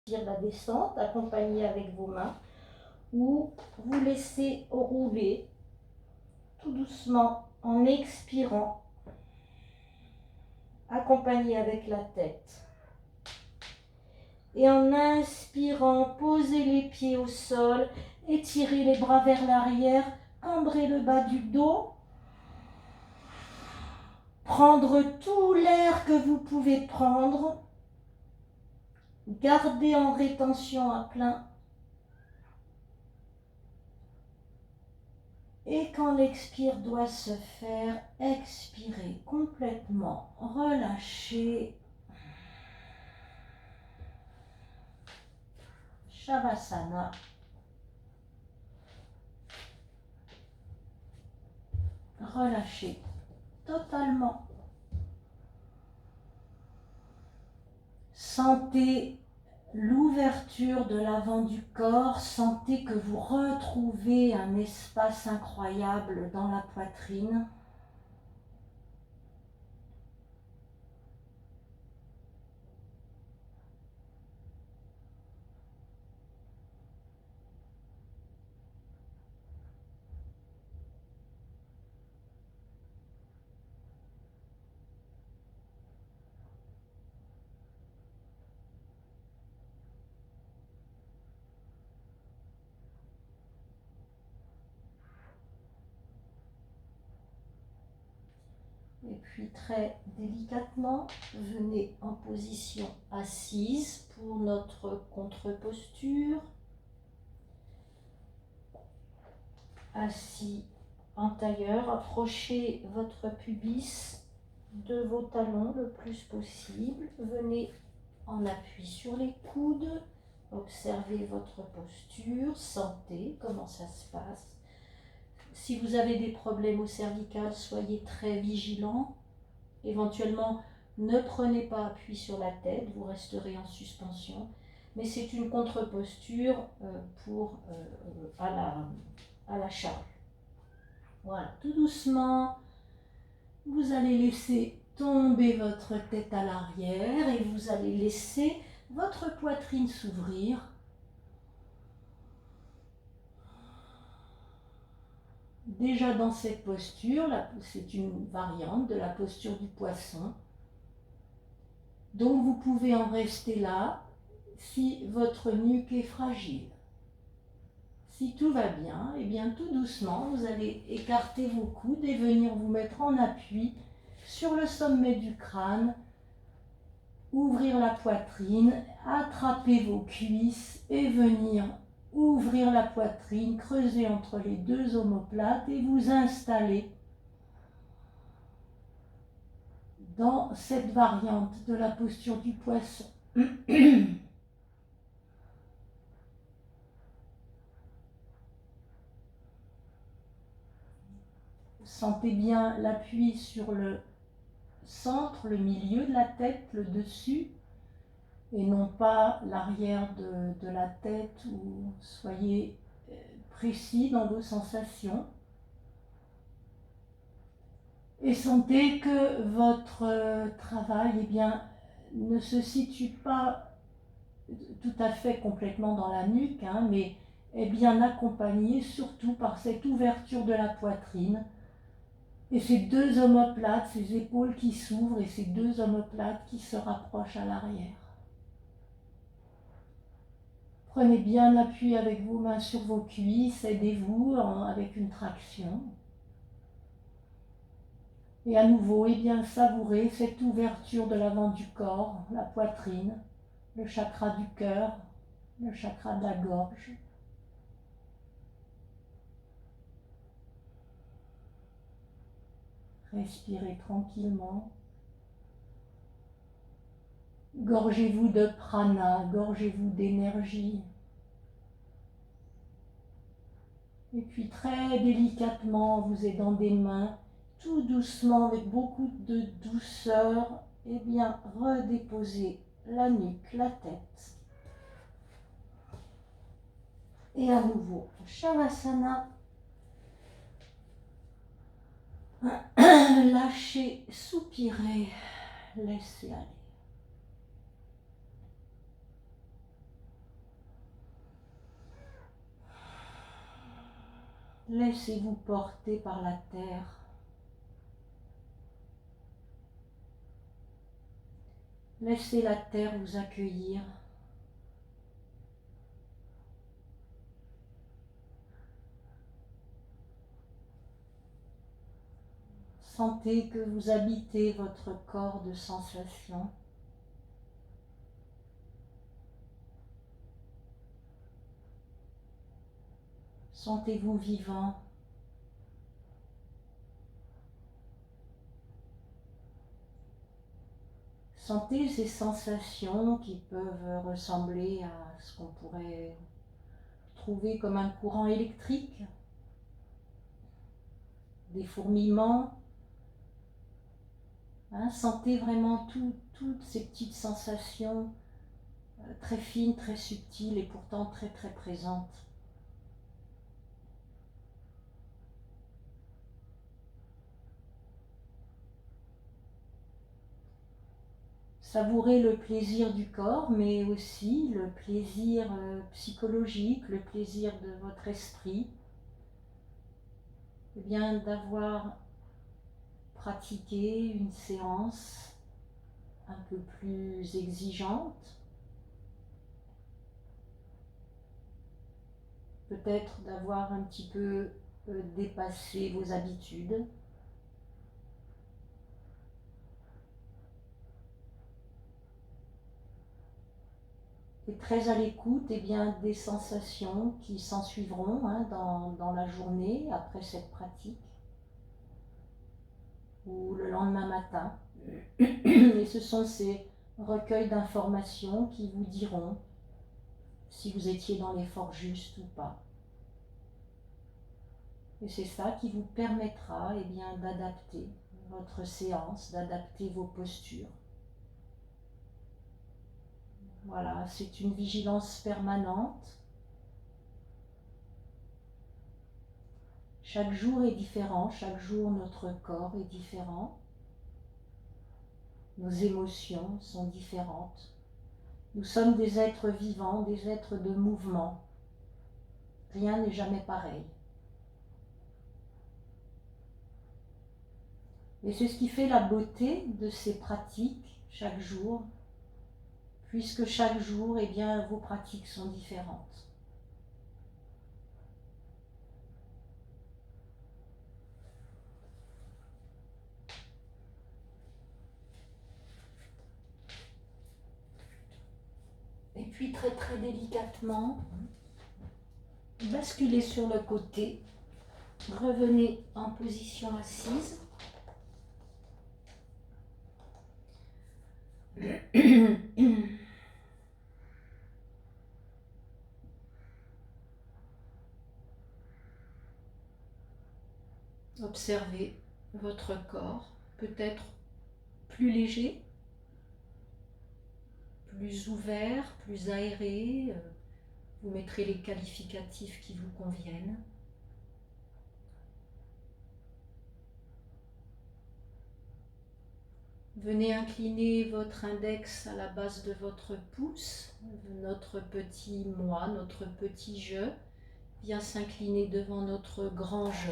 la descente, accompagné avec vos mains, ou vous laissez rouler tout doucement en expirant, accompagné avec la tête. Et en inspirant, posez les pieds au sol, étirez les bras vers l'arrière, cambrez le bas du dos. Prendre tout l'air que vous pouvez prendre. Gardez en rétention à plein. Et quand l'expire doit se faire, expirez complètement, relâchez. Shavasana. Relâchez totalement. Sentez l'ouverture de l'avant du corps, sentez que vous retrouvez un espace incroyable dans la poitrine. Et puis très délicatement, venez en position assise pour notre contre-posture. Assis en tailleur, approchez votre pubis de vos talons le plus possible. Venez en appui sur les coudes. Observez votre posture, sentez comment ça se passe. Si vous avez des problèmes au cervical, soyez très vigilants. Éventuellement, ne prenez pas appui sur la tête, vous resterez en suspension. Mais c'est une contre-posture à la charge. Voilà, tout doucement, vous allez laisser tomber votre tête à l'arrière et vous allez laisser votre poitrine s'ouvrir. Déjà dans cette posture, c'est une variante de la posture du poisson. Donc vous pouvez en rester là si votre nuque est fragile. Si tout va bien, et bien tout doucement, vous allez écarter vos coudes et venir vous mettre en appui sur le sommet du crâne, ouvrir la poitrine, attraper vos cuisses et venir ouvrir la poitrine, creuser entre les deux omoplates et vous installer dans cette variante de la posture du poisson. Sentez bien l'appui sur le centre, le milieu de la tête, le dessus, et non pas l'arrière de la tête, où soyez précis dans vos sensations. Et sentez que votre travail ne se situe pas tout à fait complètement dans la nuque, mais est bien accompagné surtout par cette ouverture de la poitrine et ces deux omoplates, ces épaules qui s'ouvrent et ces deux omoplates qui se rapprochent à l'arrière. Prenez bien appui avec vos mains sur vos cuisses, aidez-vous avec une traction. Et à nouveau, savourez cette ouverture de l'avant du corps, la poitrine, le chakra du cœur, le chakra de la gorge. Respirez tranquillement. Gorgez-vous de prana, gorgez-vous d'énergie. Et puis très délicatement, vous aidant des mains, tout doucement, avec beaucoup de douceur, redéposez la nuque, la tête. Et à nouveau, Shavasana. Lâchez, soupirez, laissez aller. Laissez-vous porter par la terre. Laissez la terre vous accueillir. Sentez que vous habitez votre corps de sensations. Sentez-vous vivant. Sentez ces sensations qui peuvent ressembler à ce qu'on pourrait trouver comme un courant électrique, des fourmillements. Sentez vraiment toutes ces petites sensations très fines, très subtiles et pourtant très très présentes. Savourez le plaisir du corps, mais aussi le plaisir psychologique, le plaisir de votre esprit, eh bien d'avoir pratiqué une séance un peu plus exigeante, peut-être d'avoir un petit peu dépassé vos habitudes. Et très à l'écoute des sensations qui s'ensuivront dans la journée après cette pratique ou le lendemain matin. Et ce sont ces recueils d'informations qui vous diront si vous étiez dans l'effort juste ou pas. Et c'est ça qui vous permettra d'adapter votre séance, d'adapter vos postures. Voilà, c'est une vigilance permanente. Chaque jour est différent, chaque jour notre corps est différent. Nos émotions sont différentes. Nous sommes des êtres vivants, des êtres de mouvement. Rien n'est jamais pareil. Et c'est ce qui fait la beauté de ces pratiques chaque jour, puisque chaque jour, vos pratiques sont différentes. Et puis très très délicatement, basculez sur le côté, revenez en position assise. Observez votre corps, peut-être plus léger, plus ouvert, plus aéré. Vous mettrez les qualificatifs qui vous conviennent. Venez incliner votre index à la base de votre pouce. Notre petit moi, notre petit je, vient s'incliner devant notre grand je.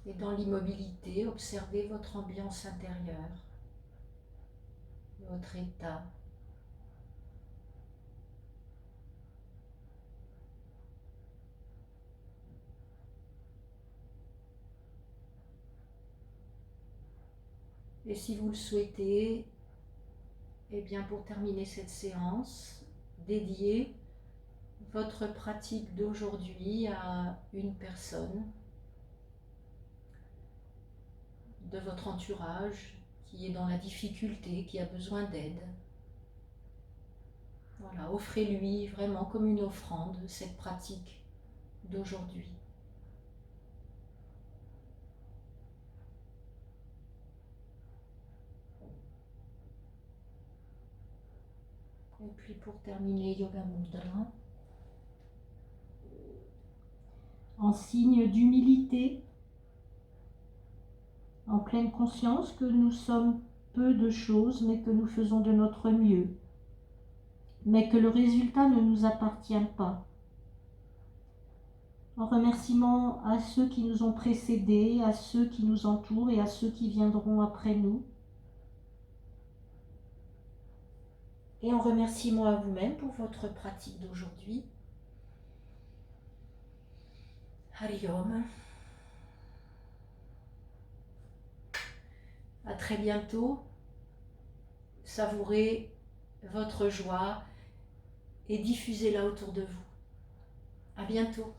Et dans l'immobilité, observez votre ambiance intérieure, votre état. Et si vous le souhaitez, pour terminer cette séance, dédiez votre pratique d'aujourd'hui à une personne de votre entourage qui est dans la difficulté, qui a besoin d'aide. Voilà, offrez-lui vraiment comme une offrande cette pratique d'aujourd'hui. Et puis pour terminer, Yoga Mudra, en signe d'humilité, en pleine conscience que nous sommes peu de choses, mais que nous faisons de notre mieux, mais que le résultat ne nous appartient pas. En remerciement à ceux qui nous ont précédés, à ceux qui nous entourent et à ceux qui viendront après nous. Et en remerciement à vous-même pour votre pratique d'aujourd'hui. Hari Om. À très bientôt. Savourez votre joie et diffusez-la autour de vous. À bientôt.